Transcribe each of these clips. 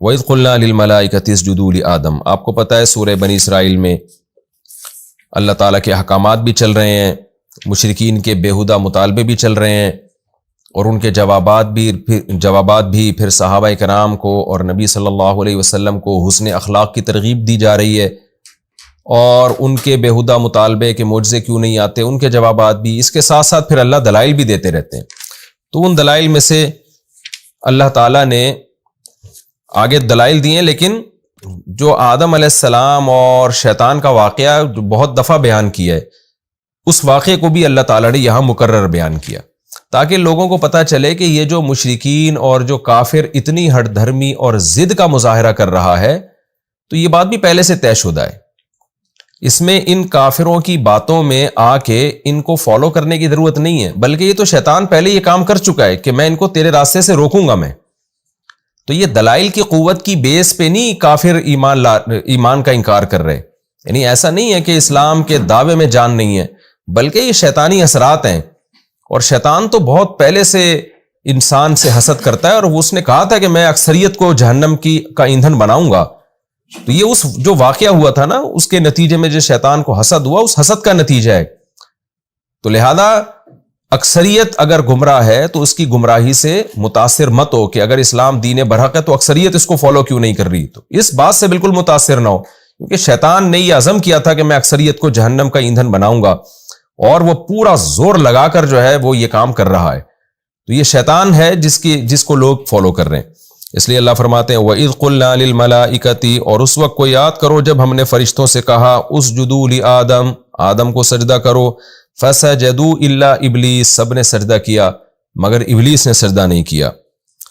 وَإِذْ قُلْنَا لِلْمَلَائِكَةِ اسْجُدُوا لِآدَمَ، آپ کو پتہ ہے سورہ بنی اسرائیل میں اللہ تعالیٰ کے احکامات بھی چل رہے ہیں، مشرکین کے بیہودہ مطالبے بھی چل رہے ہیں، اور ان کے جوابات بھی پھر صحابہ کرام کو اور نبی صلی اللہ علیہ وسلم کو حسن اخلاق کی ترغیب دی جا رہی ہے، اور ان کے بیہودہ مطالبے کے معجزے کیوں نہیں آتے ان کے جوابات بھی، اس کے ساتھ ساتھ پھر اللہ دلائل بھی دیتے رہتے ہیں۔ تو ان دلائل میں سے اللہ تعالیٰ نے آگے دلائل دیے، لیکن جو آدم علیہ السلام اور شیطان کا واقعہ جو بہت دفعہ بیان کیا ہے، اس واقعے کو بھی اللہ تعالیٰ نے یہاں مکرر بیان کیا، تاکہ لوگوں کو پتہ چلے کہ یہ جو مشرکین اور جو کافر اتنی ہٹ دھرمی اور ضد کا مظاہرہ کر رہا ہے، تو یہ بات بھی پہلے سے طے شدہ ہے۔ اس میں ان کافروں کی باتوں میں آ کے ان کو فالو کرنے کی ضرورت نہیں ہے، بلکہ یہ تو شیطان پہلے یہ کام کر چکا ہے کہ میں ان کو تیرے راستے سے روکوں گا میں۔ تو یہ دلائل کی قوت کی بیس پہ نہیں کافر ایمان کا انکار کر رہے، یعنی ایسا نہیں ہے کہ اسلام کے دعوے میں جان نہیں ہے، بلکہ یہ شیطانی اثرات ہیں، اور شیطان تو بہت پہلے سے انسان سے حسد کرتا ہے، اور اس نے کہا تھا کہ میں اکثریت کو جہنم کا ایندھن بناؤں گا۔ تو یہ اس جو واقعہ ہوا تھا نا، اس کے نتیجے میں جو شیطان کو حسد ہوا، اس حسد کا نتیجہ ہے۔ تو لہذا اکثریت اگر گمراہ ہے تو اس کی گمراہی سے متاثر مت ہو کہ اگر اسلام دین برحق ہے تو اکثریت اس کو فالو کیوں نہیں کر رہی، تو اس بات سے بالکل متاثر نہ ہو، کیونکہ شیطان نے یہ عزم کیا تھا کہ میں اکثریت کو جہنم کا ایندھن بناؤں گا، اور وہ پورا زور لگا کر جو ہے وہ یہ کام کر رہا ہے۔ تو یہ شیطان ہے جس کو لوگ فالو کر رہے ہیں۔ اس لیے اللہ فرماتے ہیں وَإِذْ قُلْنَا لِلْمَلَائِكَةِ، اور اس وقت کو یاد کرو جب ہم نے فرشتوں سے کہا اسجدوا لآدم، آدم کو سجدہ کرو، فسجدوا الا ابلیس، سب نے سجدہ کیا مگر ابلیس نے سجدہ نہیں کیا۔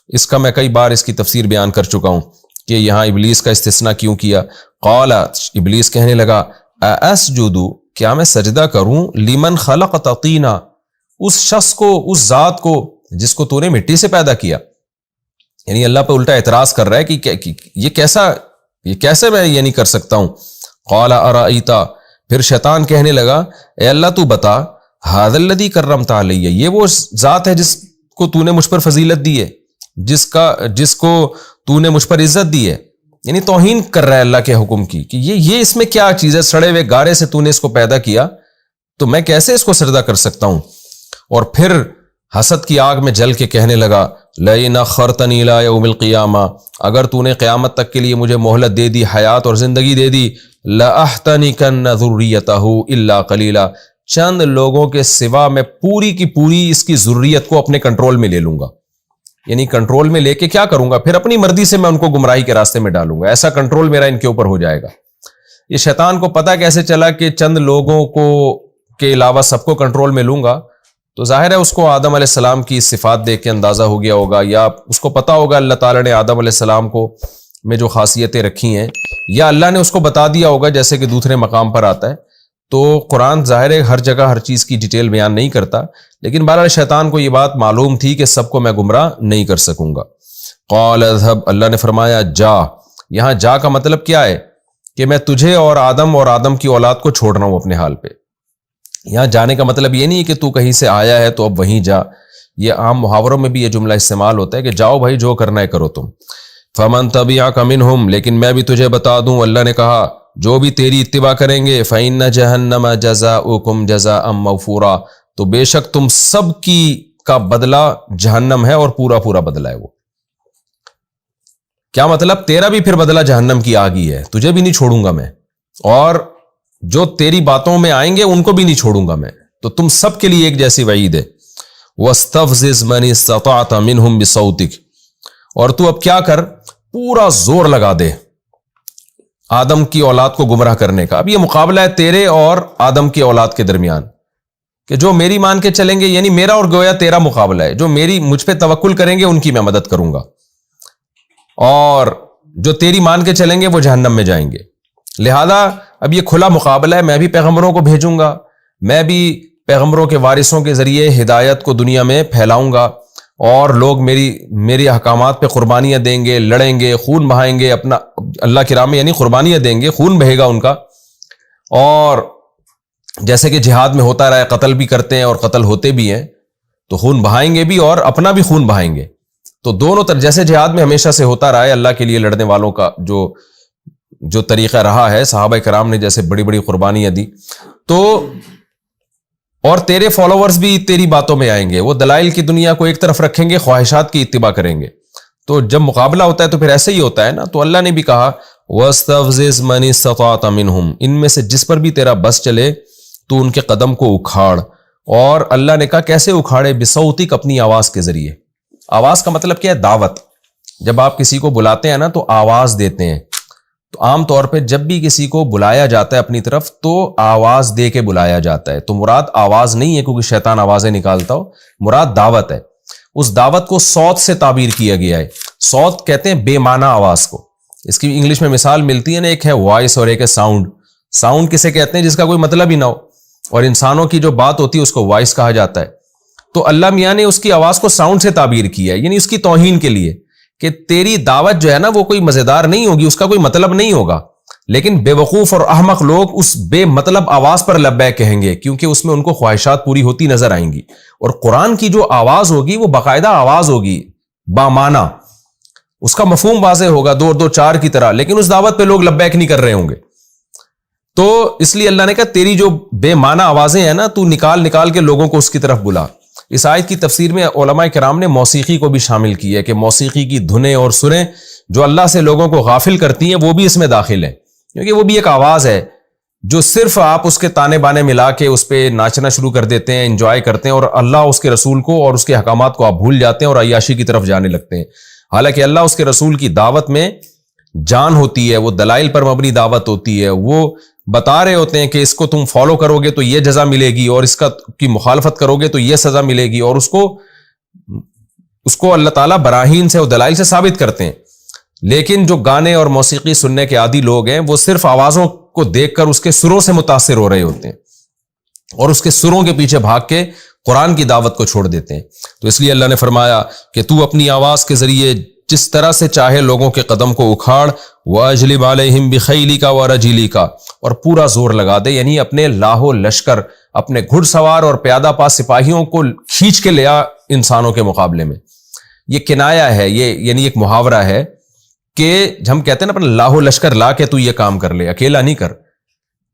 اس کا میں کئی بار اس کی تفسیر بیان کر چکا ہوں کہ یہاں ابلیس کا استثناء کیوں کیا۔ قال، ابلیس کہنے لگا اسجد، کیا میں سجدہ کروں لمن خلقت طینا، اس شخص کو، اس ذات کو جس کو تو نے مٹی سے پیدا کیا۔ یعنی اللہ پہ الٹا اعتراض کر رہا ہے کہ یہ کیسے میں یہ نہیں کر سکتا ہوں۔ قال ارأیت، پھر شیطان کہنے لگا اے اللہ تو بتا، ھذا الذی کرمت علی، یہ وہ ذات ہے جس کو تو نے مجھ پر فضیلت دی ہے، جس کو تو نے مجھ پر عزت دی ہے۔ یعنی توہین کر رہا ہے اللہ کے حکم کی کہ یہ اس میں کیا چیز ہے، سڑے ہوئے گارے سے تو نے اس کو پیدا کیا، تو میں کیسے اس کو سجدہ کر سکتا ہوں۔ اور پھر حسد کی آگ میں جل کے کہنے لگا لئن اخرتنی الی یوم القیامہ، اگر تو نے قیامت تک کے لیے مجھے مہلت دے دی، حیات اور زندگی دے دی، لأحتنکن ذریتہ الا قلیلا، چند لوگوں کے سوا میں پوری کی پوری اس کی ذریت کو اپنے کنٹرول میں لے لوں گا۔ یعنی کنٹرول میں لے کے کیا کروں گا، پھر اپنی مرضی سے میں ان کو گمراہی کے راستے میں ڈالوں گا، ایسا کنٹرول میرا ان کے اوپر ہو جائے گا۔ یہ شیطان کو پتہ کیسے چلا کہ چند لوگوں کو کے علاوہ سب کو کنٹرول میں لوں گا؟ تو ظاہر ہے اس کو آدم علیہ السلام کی صفات دیکھ کے اندازہ ہو گیا ہوگا، یا اس کو پتا ہوگا اللہ تعالیٰ نے آدم علیہ السلام کو میں جو خاصیتیں رکھی ہیں، یا اللہ نے اس کو بتا دیا ہوگا جیسے کہ دوسرے مقام پر آتا ہے۔ تو قرآن ظاہر ہے ہر جگہ ہر چیز کی ڈیٹیل بیان نہیں کرتا، لیکن بہرحال شیطان کو یہ بات معلوم تھی کہ سب کو میں گمراہ نہیں کر سکوں گا۔ قال اذهب، اللہ نے فرمایا جا، یہاں جا کا مطلب کیا ہے کہ میں تجھے اور آدم کی اولاد کو چھوڑ رہا ہوں اپنے حال پہ۔ یہاں جانے کا مطلب یہ نہیں کہ تو کہیں سے آیا ہے تو اب وہیں جا، یہ عام محاوروں میں بھی یہ جملہ استعمال ہوتا ہے کہ جاؤ بھائی جو کرنا ہے کرو تم۔ فمن تبعک منہم، لیکن میں بھی تجھے بتا دوں، اللہ نے کہا جو بھی تیری اتباع کریں گے فإن جہنم جزاؤکم جزاء موفورا، تو بے شک تم سب کا بدلہ جہنم ہے، اور پورا پورا بدلہ ہے وہ۔ کیا مطلب؟ تیرا بھی پھر بدلہ جہنم کی آگ ہی ہے، تجھے بھی نہیں چھوڑوں گا میں، اور جو تیری باتوں میں آئیں گے ان کو بھی نہیں چھوڑوں گا میں، تو تم سب کے لیے ایک جیسی وعید ہے۔ وَاسْتَفْزِزْ مَنِ اسْتَطَعْتَ مِنْهُمْ بِصَوْتِكَ، اور تو اب کیا کر، پورا زور لگا دے آدم کی اولاد کو گمراہ کرنے کا۔ اب یہ مقابلہ ہے تیرے اور آدم کی اولاد کے درمیان، کہ جو میری مان کے چلیں گے، یعنی میرا اور گویا تیرا مقابلہ ہے، جو مجھ پہ توکل کریں گے ان کی میں مدد کروں گا، اور جو تیری مان کے چلیں گے وہ جہنم میں جائیں گے۔ لہذا اب یہ کھلا مقابلہ ہے، میں بھی پیغمبروں کو بھیجوں گا، میں بھی پیغمبروں کے وارثوں کے ذریعے ہدایت کو دنیا میں پھیلاؤں گا، اور لوگ میری احکامات پہ قربانیاں دیں گے، لڑیں گے، خون بہائیں گے اپنا اللہ کی راہ میں، یعنی قربانیاں دیں گے، خون بہے گا ان کا، اور جیسے کہ جہاد میں ہوتا رہا ہے، قتل بھی کرتے ہیں اور قتل ہوتے بھی ہیں، تو خون بہائیں گے بھی اور اپنا بھی خون بہائیں گے۔ تو دونوں طرف جیسے جہاد میں ہمیشہ سے ہوتا رہا ہے اللہ کے لیے لڑنے والوں کا جو طریقہ رہا ہے، صحابہ کرام نے جیسے بڑی بڑی قربانیاں دی، تو اور تیرے فالوورز بھی تیری باتوں میں آئیں گے، وہ دلائل کی دنیا کو ایک طرف رکھیں گے، خواہشات کی اتباع کریں گے. تو جب مقابلہ ہوتا ہے تو پھر ایسے ہی ہوتا ہے نا. تو اللہ نے بھی کہا وَاسْتَفْزِزْ مَنِ اسْتَطَعْتَ مِنْهُمْ، ان میں سے جس پر بھی تیرا بس چلے تو ان کے قدم کو اکھاڑ. اور اللہ نے کہا کیسے اکھاڑے؟ بِصَوْتِكَ، اپنی آواز کے ذریعے. آواز کا مطلب کیا ہے؟ دعوت. جب آپ کسی کو بلاتے ہیں نا تو آواز دیتے ہیں. تو عام طور پہ جب بھی کسی کو بلایا جاتا ہے اپنی طرف تو آواز دے کے بلایا جاتا ہے. تو مراد آواز نہیں ہے کیونکہ شیطان آوازیں نکالتا ہو، مراد دعوت ہے. اس دعوت کو صوت سے تعبیر کیا گیا ہے. صوت کہتے ہیں بے معنی آواز کو. اس کی انگلش میں مثال ملتی ہے نا، ایک ہے وائس اور ایک ہے ساؤنڈ. ساؤنڈ کسے کہتے ہیں؟ جس کا کوئی مطلب ہی نہ ہو. اور انسانوں کی جو بات ہوتی ہے اس کو وائس کہا جاتا ہے. تو اللہ میاں نے اس کی آواز کو ساؤنڈ سے تعبیر کیا ہے، یعنی اس کی توہین کے لیے کہ تیری دعوت جو ہے نا وہ کوئی مزیدار نہیں ہوگی، اس کا کوئی مطلب نہیں ہوگا. لیکن بے وقوف اور احمق لوگ اس بے مطلب آواز پر لبیک کہیں گے کیونکہ اس میں ان کو خواہشات پوری ہوتی نظر آئیں گی. اور قرآن کی جو آواز ہوگی وہ باقاعدہ آواز ہوگی، بامعنی، اس کا مفہوم واضح ہوگا، 2 اور 2 4 کی طرح. لیکن اس دعوت پہ لوگ لبیک نہیں کر رہے ہوں گے. تو اس لیے اللہ نے کہا تیری جو بے معنی آوازیں ہیں نا تو نکال کے لوگوں کو اس کی طرف بلا. اس آیت کی تفسیر میں علماء کرام نے موسیقی کو بھی شامل کی ہے کہ موسیقی کی دھنیں اور سریں جو اللہ سے لوگوں کو غافل کرتی ہیں وہ بھی اس میں داخل ہیں، کیونکہ وہ بھی ایک آواز ہے جو صرف آپ اس کے تانے بانے ملا کے اس پہ ناچنا شروع کر دیتے ہیں، انجوائے کرتے ہیں، اور اللہ اس کے رسول کو اور اس کے احکامات کو آپ بھول جاتے ہیں اور عیاشی کی طرف جانے لگتے ہیں. حالانکہ اللہ اس کے رسول کی دعوت میں جان ہوتی ہے، وہ دلائل پر مبنی دعوت ہوتی ہے. وہ بتا رہے ہوتے ہیں کہ اس کو تم فالو کرو گے تو یہ جزا ملے گی، اور اس کی مخالفت کرو گے تو یہ سزا ملے گی، اور اس کو اللہ تعالیٰ براہین سے اور دلائل سے ثابت کرتے ہیں. لیکن جو گانے اور موسیقی سننے کے عادی لوگ ہیں وہ صرف آوازوں کو دیکھ کر اس کے سروں سے متاثر ہو رہے ہوتے ہیں اور اس کے سروں کے پیچھے بھاگ کے قرآن کی دعوت کو چھوڑ دیتے ہیں. تو اس لیے اللہ نے فرمایا کہ تو اپنی آواز کے ذریعے جس طرح سے چاہے لوگوں کے قدم کو اکھاڑ. وَأَجْلِبْ عَلَيْهِمْ بِخَيْلِكَ وَرَجِلِكَ، اور پورا زور لگا دے، یعنی اپنے لاہو لشکر، اپنے گھڑ سوار اور پیادہ پا سپاہیوں کو کھینچ کے لیا انسانوں کے مقابلے میں. یہ کنایا ہے، یہ یعنی ایک محاورہ ہے کہ ہم کہتے ہیں نا اپنا لاہو لشکر لا کے تو یہ کام کر لے، اکیلا نہیں کر.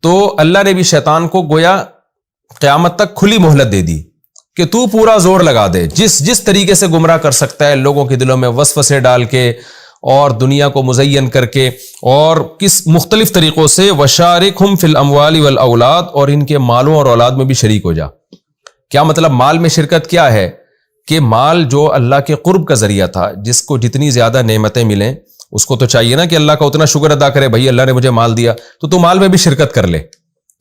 تو اللہ نے بھی شیطان کو گویا قیامت تک کھلی مہلت دے دی کہ تو پورا زور لگا دے، جس طریقے سے گمراہ کر سکتا ہے لوگوں کے دلوں میں وسوسے ڈال کے اور دنیا کو مزین کر کے اور کس مختلف طریقوں سے. وَشَارِكْهُمْ فِي الْأَمْوَالِ وَالْأَوْلَادِ، اور ان کے مالوں اور اولاد میں بھی شریک ہو جا. کیا مطلب مال میں شرکت کیا ہے؟ کہ مال جو اللہ کے قرب کا ذریعہ تھا، جس کو جتنی زیادہ نعمتیں ملیں اس کو تو چاہیے نا کہ اللہ کا اتنا شکر ادا کرے، بھائی اللہ نے مجھے مال دیا تو مال میں بھی شرکت کر لے.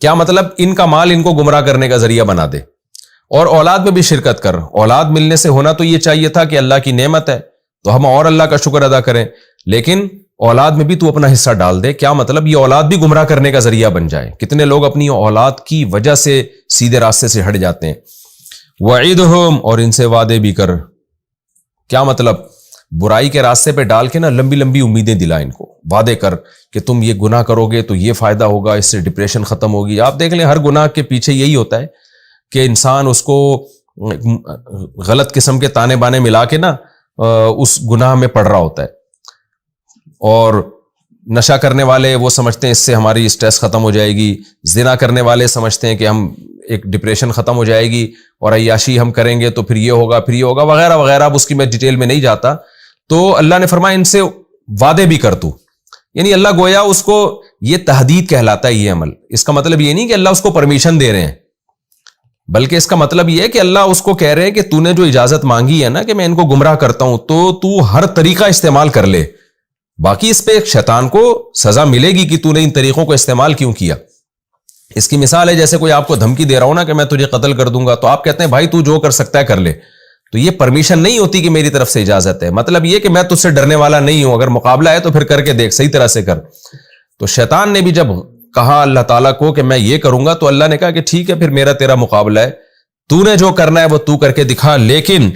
کیا مطلب؟ ان کا مال ان کو گمراہ کرنے کا ذریعہ بنا دے. اور اولاد میں بھی شرکت کر. اولاد ملنے سے ہونا تو یہ چاہیے تھا کہ اللہ کی نعمت ہے تو ہم اور اللہ کا شکر ادا کریں، لیکن اولاد میں بھی تو اپنا حصہ ڈال دے. کیا مطلب؟ یہ اولاد بھی گمراہ کرنے کا ذریعہ بن جائے. کتنے لوگ اپنی اولاد کی وجہ سے سیدھے راستے سے ہٹ جاتے ہیں. وعدہم، اور ان سے وعدے بھی کر. کیا مطلب؟ برائی کے راستے پہ ڈال کے نا لمبی لمبی امیدیں دلا، ان کو وعدے کر کہ تم یہ گناہ کرو گے تو یہ فائدہ ہوگا، اس سے ڈپریشن ختم ہوگی. آپ دیکھ لیں ہر گناہ کے پیچھے یہی ہوتا ہے کہ انسان اس کو غلط قسم کے تانے بانے ملا کے نا اس گناہ میں پڑ رہا ہوتا ہے. اور نشہ کرنے والے وہ سمجھتے ہیں اس سے ہماری سٹریس ختم ہو جائے گی، زنا کرنے والے سمجھتے ہیں کہ ہم ایک ڈپریشن ختم ہو جائے گی، اور عیاشی ہم کریں گے تو پھر یہ ہوگا وغیرہ وغیرہ. اب اس کی میں ڈیٹیل میں نہیں جاتا. تو اللہ نے فرمایا ان سے وعدے بھی کر تو، یعنی اللہ گویا اس کو یہ تحدید کہلاتا ہے یہ عمل. اس کا مطلب یہ نہیں کہ اللہ اس کو پرمیشن دے رہے ہیں، بلکہ اس کا مطلب یہ ہے کہ اللہ اس کو کہہ رہے ہیں کہ تو نے جو اجازت مانگی ہے نا کہ میں ان کو گمراہ کرتا ہوں تو ہر طریقہ استعمال کر لے. باقی اس پہ ایک شیطان کو سزا ملے گی کہ تو نے ان طریقوں کو استعمال کیوں کیا. اس کی مثال ہے جیسے کوئی آپ کو دھمکی دے رہا ہو نا کہ میں تجھے قتل کر دوں گا، تو آپ کہتے ہیں بھائی تو جو کر سکتا ہے کر لے. تو یہ پرمیشن نہیں ہوتی کہ میری طرف سے اجازت ہے. مطلب یہ کہ میں تجھ سے ڈرنے والا نہیں ہوں، اگر مقابلہ ہے تو پھر کر کے دیکھ، صحیح طرح سے کر. تو شیطان نے بھی جب کہا اللہ تعالیٰ کو کہ میں یہ کروں گا تو اللہ نے کہا کہ ٹھیک ہے پھر میرا تیرا مقابلہ ہے، تو نے جو کرنا ہے وہ تو کر کے دکھا. لیکن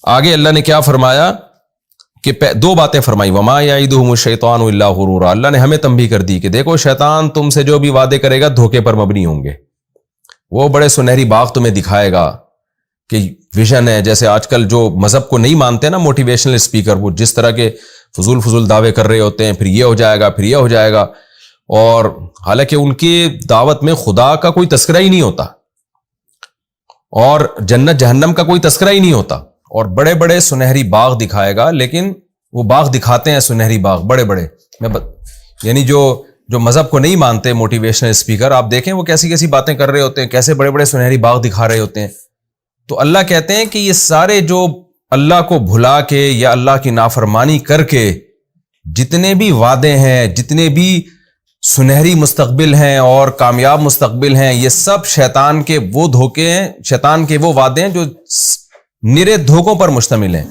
آگے اللہ نے کیا فرمایا کہ 2 باتیں فرمائی. وما یعدہم الشیطان الا غرورا، اللہ نے ہمیں تنبیہ کر دی کہ دیکھو شیطان تم سے جو بھی وعدے کرے گا دھوکے پر مبنی ہوں گے. وہ بڑے سنہری باغ تمہیں دکھائے گا کہ ویژن ہے. جیسے آج کل جو مذہب کو نہیں مانتے نا موٹیویشنل اسپیکر، وہ جس طرح کے فضول دعوے کر رہے ہوتے ہیں، پھر یہ ہو جائے گا، پھر یہ ہو جائے گا، اور حالانکہ ان کی دعوت میں خدا کا کوئی تذکرہ ہی نہیں ہوتا اور جنت جہنم کا کوئی تذکرہ ہی نہیں ہوتا. اور بڑے بڑے سنہری باغ دکھائے گا، لیکن وہ باغ دکھاتے ہیں سنہری باغ بڑے بڑے. یعنی جو مذہب کو نہیں مانتے موٹیویشنل اسپیکر، آپ دیکھیں وہ کیسی کیسی باتیں کر رہے ہوتے ہیں، کیسے بڑے بڑے سنہری باغ دکھا رہے ہوتے ہیں. تو اللہ کہتے ہیں کہ یہ سارے جو اللہ کو بھلا کے یا اللہ کی نافرمانی کر کے جتنے بھی وعدے ہیں، جتنے بھی سنہری مستقبل ہیں اور کامیاب مستقبل ہیں، یہ سب شیطان کے وہ دھوکے ہیں، شیطان کے وہ وعدے ہیں جو نرے دھوکوں پر مشتمل ہیں.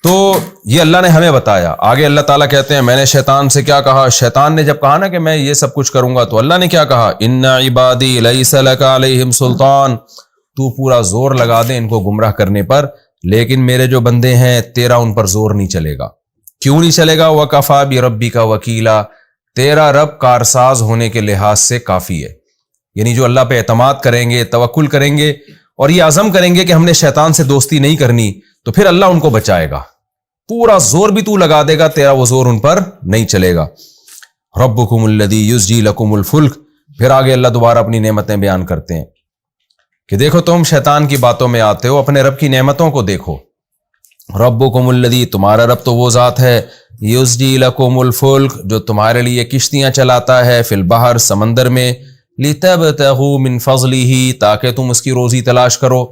تو یہ اللہ نے ہمیں بتایا. آگے اللہ تعالیٰ کہتے ہیں میں نے شیطان سے کیا کہا. شیطان نے جب کہا نا کہ میں یہ سب کچھ کروں گا، تو اللہ نے کیا کہا، ان عبادی لیس لک علیہم سلطان، تو پورا زور لگا دے ان کو گمراہ کرنے پر، لیکن میرے جو بندے ہیں تیرا ان پر زور نہیں چلے گا. کیوں نہیں چلے گا؟ وکفیٰ بربک وکیلا، تیرا رب کارساز ہونے کے لحاظ سے کافی ہے. یعنی جو اللہ پہ اعتماد کریں گے، توکل کریں گے اور یہ عزم کریں گے کہ ہم نے شیطان سے دوستی نہیں کرنی، تو پھر اللہ ان کو بچائے گا. پورا زور بھی تو لگا دے گا، تیرا وہ زور ان پر نہیں چلے گا. ربکم الذی یزجی لکم الفلک. پھر آگے اللہ دوبارہ اپنی نعمتیں بیان کرتے ہیں کہ دیکھو تم شیطان کی باتوں میں آتے ہو، اپنے رب کی نعمتوں کو دیکھو. ربکم الذی، تمہارا رب تو وہ ذات ہے، یزجی لکم الفلک، جو تمہارے لیے کشتیاں چلاتا ہے، فی البحر، سمندر میں، لتبتغوا من فضلہ، تاکہ تم اس کی روزی تلاش کرو.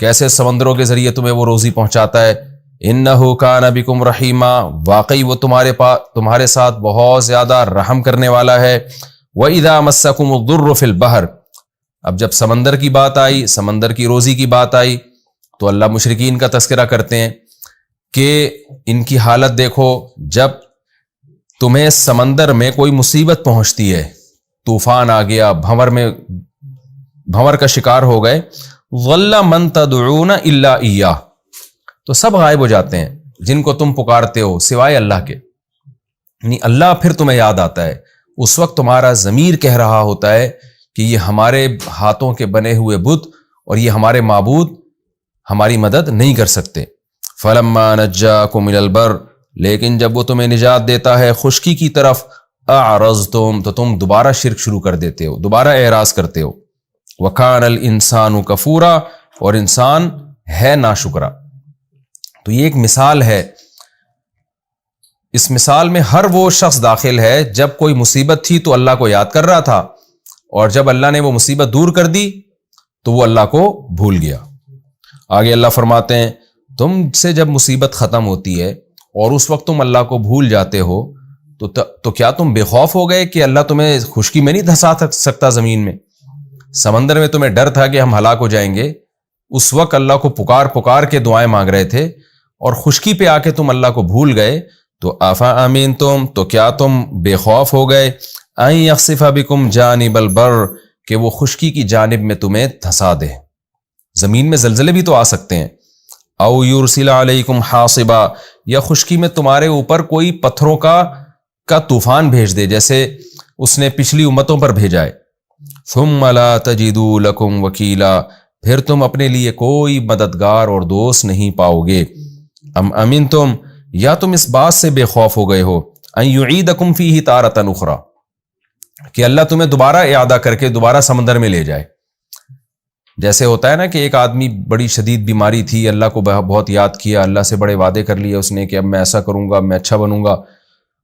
کیسے؟ سمندروں کے ذریعے تمہیں وہ روزی پہنچاتا ہے. انہ کان بکم رحیما، واقعی وہ تمہارے ساتھ بہت زیادہ رحم کرنے والا ہے. وَإِذَا مَسَّكُمُ الضُّرُّ فِي الْبَحْرِ، اب جب سمندر کی بات آئی، سمندر کی روزی کی بات آئی، تو اللہ مشرکین کا تذکرہ کرتے ہیں کہ ان کی حالت دیکھو، جب تمہیں سمندر میں کوئی مصیبت پہنچتی ہے، طوفان آ گیا، بھنور کا شکار ہو گئے، ظَلَّ مَن تَدْعُونَ إِلَّا إِيَّاهُ، تو سب غائب ہو جاتے ہیں جن کو تم پکارتے ہو سوائے اللہ کے. یعنی اللہ پھر تمہیں یاد آتا ہے. اس وقت تمہارا ضمیر کہہ رہا ہوتا ہے کہ یہ ہمارے ہاتھوں کے بنے ہوئے بت اور یہ ہمارے معبود ہماری مدد نہیں کر سکتے. فَلَمَّا نَجَّاكُمْ إِلَى الْبَرِّ، لیکن جب وہ تمہیں نجات دیتا ہے خشکی کی طرف، اعرضتم، تو تم دوبارہ شرک شروع کر دیتے ہو، دوبارہ اعراض کرتے ہو. وَكَانَ الْإِنسَانُ كَفُورًا، اور انسان ہے ناشکرا. تو یہ ایک مثال ہے. اس مثال میں ہر وہ شخص داخل ہے جب کوئی مصیبت تھی تو اللہ کو یاد کر رہا تھا، اور جب اللہ نے وہ مصیبت دور کر دی تو وہ اللہ کو بھول گیا. آگے اللہ فرماتے ہیں تم سے جب مصیبت ختم ہوتی ہے اور اس وقت تم اللہ کو بھول جاتے ہو تو کیا تم بے خوف ہو گئے کہ اللہ تمہیں خشکی میں نہیں دھسا سکتا؟ زمین میں، سمندر میں تمہیں ڈر تھا کہ ہم ہلاک ہو جائیں گے، اس وقت اللہ کو پکار کے دعائیں مانگ رہے تھے، اور خشکی پہ آ کے تم اللہ کو بھول گئے. تو آفا امین تم، تو کیا تم بے خوف ہو گئے، ان یخسف بکم جانب البر، کہ وہ خشکی کی جانب میں تمہیں دھسا دے. زمین میں زلزلے بھی تو آ سکتے ہیں. او یرسل علیکم حاصبا، یا خشکی میں تمہارے اوپر کوئی پتھروں کا طوفان بھیج دے، جیسے اس نے پچھلی امتوں پر بھیجا ہے. ثم لا تجدوا لکم وکیلا، پھر تم اپنے لیے کوئی مددگار اور دوست نہیں پاؤ گے. ام امنتم، یا تم اس بات سے بے خوف ہو گئے ہو، ان یعیدکم فیہ تارۃ اخری، کہ اللہ تمہیں دوبارہ اعادہ کر کے دوبارہ سمندر میں لے جائے. جیسے ہوتا ہے نا کہ ایک آدمی بڑی شدید بیماری تھی، اللہ کو بہت یاد کیا، اللہ سے بڑے وعدے کر لیے اس نے کہ اب میں ایسا کروں گا، میں اچھا بنوں گا،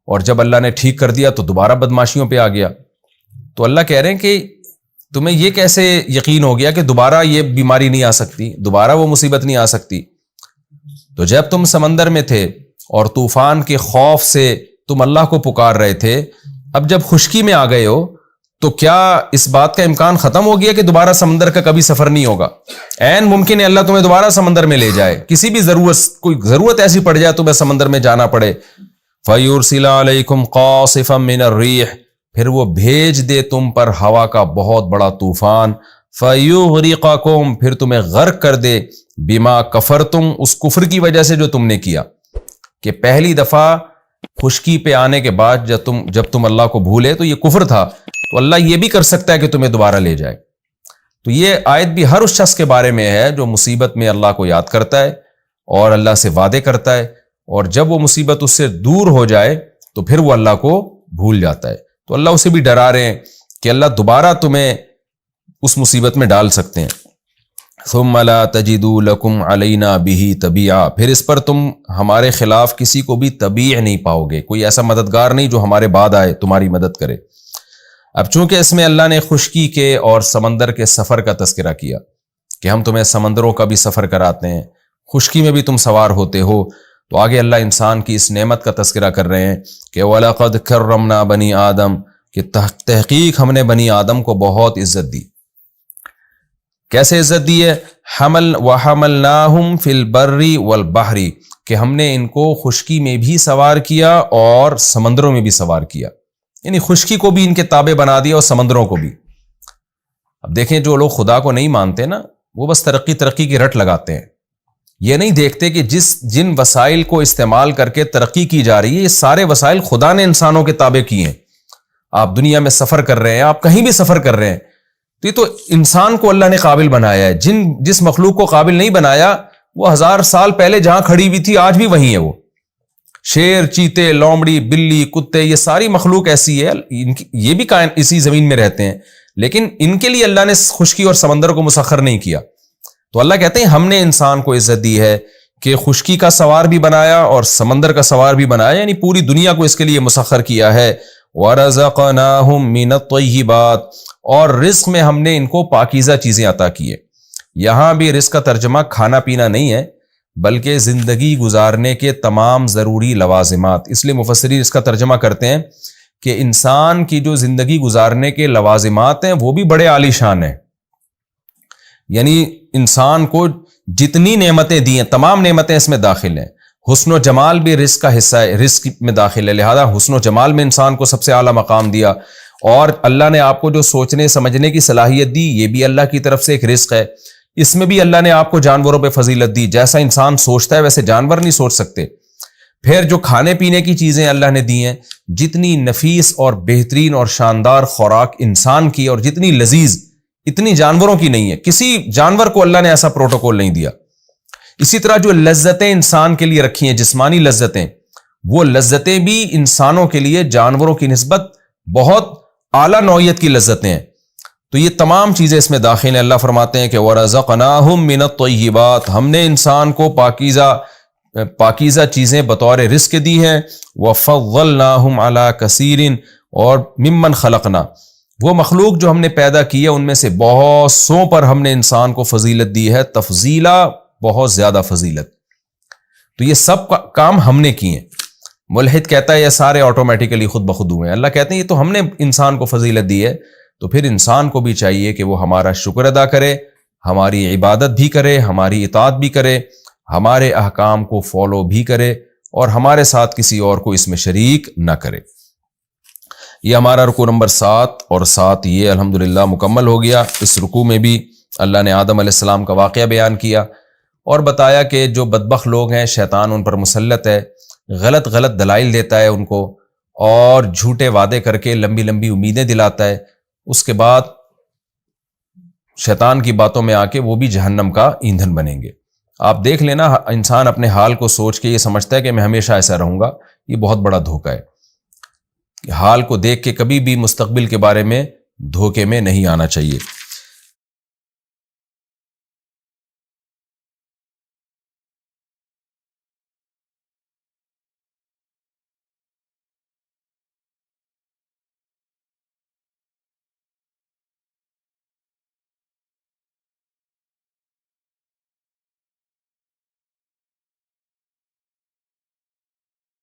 اور جب اللہ نے ٹھیک کر دیا تو دوبارہ بدماشیوں پہ آ گیا. تو اللہ کہہ رہے ہیں کہ تمہیں یہ کیسے یقین ہو گیا کہ دوبارہ یہ بیماری نہیں آ سکتی، دوبارہ وہ مصیبت نہیں آ سکتی؟ تو جب تم سمندر میں تھے اور طوفان کے خوف سے تم اللہ کو پکار رہے تھے، اب جب خشکی میں آ گئے ہو تو کیا اس بات کا امکان ختم ہو گیا کہ دوبارہ سمندر کا کبھی سفر نہیں ہوگا؟ عین ممکن ہے اللہ تمہیں دوبارہ سمندر میں لے جائے، کسی بھی کوئی ضرورت ایسی پڑ جائے تمہیں سمندر میں جانا پڑے. فَيُرْسِلَ عَلَيْكُمْ قَاصِفًا مِّنَ الرِّيحِ، پھر وہ بھیج دے تم پر ہوا کا بہت بڑا طوفان. فَيُغْرِقَكُمْ، پھر تمہیں غرق کر دے، بِمَا كَفَرْتُمْ، اس کفر کی وجہ سے جو تم نے کیا، کہ پہلی دفعہ خشکی پہ آنے کے بعد جب تم اللہ کو بھولے تو یہ کفر تھا، تو اللہ یہ بھی کر سکتا ہے کہ تمہیں دوبارہ لے جائے. تو یہ آیت بھی ہر اس شخص کے بارے میں ہے جو مصیبت میں اللہ کو یاد کرتا ہے اور اللہ سے وعدے کرتا ہے، اور جب وہ مصیبت اس سے دور ہو جائے تو پھر وہ اللہ کو بھول جاتا ہے۔ تو اللہ اسے بھی ڈرا رہے ہیں کہ اللہ دوبارہ تمہیں اس مصیبت میں ڈال سکتے ہیں۔ ثم لا تجدوا لکم علینا بہ تبیعا، پھر اس پر تم ہمارے خلاف کسی کو بھی تبیع نہیں پاؤ گے، کوئی ایسا مددگار نہیں جو ہمارے بعد آئے تمہاری مدد کرے۔ اب چونکہ اس میں اللہ نے خشکی کے اور سمندر کے سفر کا تذکرہ کیا کہ ہم تمہیں سمندروں کا بھی سفر کراتے ہیں، خشکی میں بھی تم سوار ہوتے ہو، تو آگے اللہ انسان کی اس نعمت کا تذکرہ کر رہے ہیں کہ وَلَقَدْ كَرَّمْنَا بَنِي آدم، کہ تحقیق ہم نے بنی آدم کو بہت عزت دی۔ کیسے عزت دی ہے؟ وَحَمَلْنَاهُمْ فِي الْبَرِّ وَالْبَحْرِ، کہ ہم نے ان کو خشکی میں بھی سوار کیا اور سمندروں میں بھی سوار کیا، یعنی خشکی کو بھی ان کے تابع بنا دیا اور سمندروں کو بھی۔ اب دیکھیں جو لوگ خدا کو نہیں مانتے نا، وہ بس ترقی کی رٹ لگاتے ہیں، یہ نہیں دیکھتے کہ جن وسائل کو استعمال کر کے ترقی کی جا رہی ہے، یہ سارے وسائل خدا نے انسانوں کے تابع کیے ہیں۔ آپ دنیا میں سفر کر رہے ہیں، آپ کہیں بھی سفر کر رہے ہیں، تو یہ تو انسان کو اللہ نے قابل بنایا ہے۔ جس مخلوق کو قابل نہیں بنایا، وہ 1000 سال پہلے جہاں کھڑی ہوئی تھی آج بھی وہیں ہے۔ وہ شیر، چیتے، لومڑی، بلی، کتے، یہ ساری مخلوق ایسی ہے، یہ بھی اسی زمین میں رہتے ہیں، لیکن ان کے لیے اللہ نے خشکی اور سمندر کو مسخر نہیں کیا۔ تو اللہ کہتے ہیں ہم نے انسان کو عزت دی ہے کہ خشکی کا سوار بھی بنایا اور سمندر کا سوار بھی بنایا، یعنی پوری دنیا کو اس کے لیے مسخر کیا ہے۔ وَرَزَقْنَاهُم مِّنَ الطَّيِّبَاتِ، اور رزق میں ہم نے ان کو پاکیزہ چیزیں عطا کی ہے۔ یہاں بھی رزق کا ترجمہ کھانا پینا نہیں ہے، بلکہ زندگی گزارنے کے تمام ضروری لوازمات۔ اس لیے مفسرین اس کا ترجمہ کرتے ہیں کہ انسان کی جو زندگی گزارنے کے لوازمات ہیں وہ بھی بڑے عالی شان ہیں، یعنی انسان کو جتنی نعمتیں دی ہیں تمام نعمتیں اس میں داخل ہیں۔ حسن و جمال بھی رزق کا حصہ ہے، رزق میں داخل ہے، لہذا حسن و جمال میں انسان کو سب سے اعلیٰ مقام دیا، اور اللہ نے آپ کو جو سوچنے سمجھنے کی صلاحیت دی، یہ بھی اللہ کی طرف سے ایک رزق ہے۔ اس میں بھی اللہ نے آپ کو جانوروں پہ فضیلت دی، جیسا انسان سوچتا ہے ویسے جانور نہیں سوچ سکتے۔ پھر جو کھانے پینے کی چیزیں اللہ نے دی ہیں، جتنی نفیس اور بہترین اور شاندار خوراک انسان کی اور جتنی لذیذ، اتنی جانوروں کی نہیں ہے۔ کسی جانور کو اللہ نے ایسا پروٹوکول نہیں دیا۔ اسی طرح جو لذتیں انسان کے لیے رکھی ہیں، جسمانی لذتیں، وہ لذتیں بھی انسانوں کے لیے جانوروں کی نسبت بہت اعلیٰ نوعیت کی لذتیں ہیں۔ تو یہ تمام چیزیں اس میں داخل ہیں۔ اللہ فرماتے ہیں کہ وَرَزَقْنَاهُم مِّنَ الطَّيِّبَاتِ، ہم نے انسان کو پاکیزہ چیزیں بطور رزق دی ہیں۔ وَفَضَّلْنَاهُمْ عَلَىٰ كَثِيرٍ، اور ممن خلقنا، وہ مخلوق جو ہم نے پیدا کی ہے ان میں سے بہت سوں پر ہم نے انسان کو فضیلت دی ہے، تفضیلا، بہت زیادہ فضیلت۔ تو یہ سب کام ہم نے کیے ہیں۔ ملحد کہتا ہے یہ سارے آٹومیٹیکلی خود بخود ہوئے ہیں، اللہ کہتے ہیں یہ تو ہم نے انسان کو فضیلت دی ہے، تو پھر انسان کو بھی چاہیے کہ وہ ہمارا شکر ادا کرے، ہماری عبادت بھی کرے، ہماری اطاعت بھی کرے، ہمارے احکام کو فالو بھی کرے، اور ہمارے ساتھ کسی اور کو اس میں شریک نہ کرے۔ یہ ہمارا رکوع نمبر 7 اور 7 یہ الحمدللہ مکمل ہو گیا۔ اس رکوع میں بھی اللہ نے آدم علیہ السلام کا واقعہ بیان کیا اور بتایا کہ جو بدبخت لوگ ہیں شیطان ان پر مسلط ہے، غلط دلائل دیتا ہے ان کو، اور جھوٹے وعدے کر کے لمبی لمبی امیدیں دلاتا ہے، اس کے بعد شیطان کی باتوں میں آ کے وہ بھی جہنم کا ایندھن بنیں گے۔ آپ دیکھ لینا، انسان اپنے حال کو سوچ کے یہ سمجھتا ہے کہ میں ہمیشہ ایسا رہوں گا، یہ بہت بڑا دھوکہ ہے۔ حال کو دیکھ کے کبھی بھی مستقبل کے بارے میں دھوکے میں نہیں آنا چاہیے۔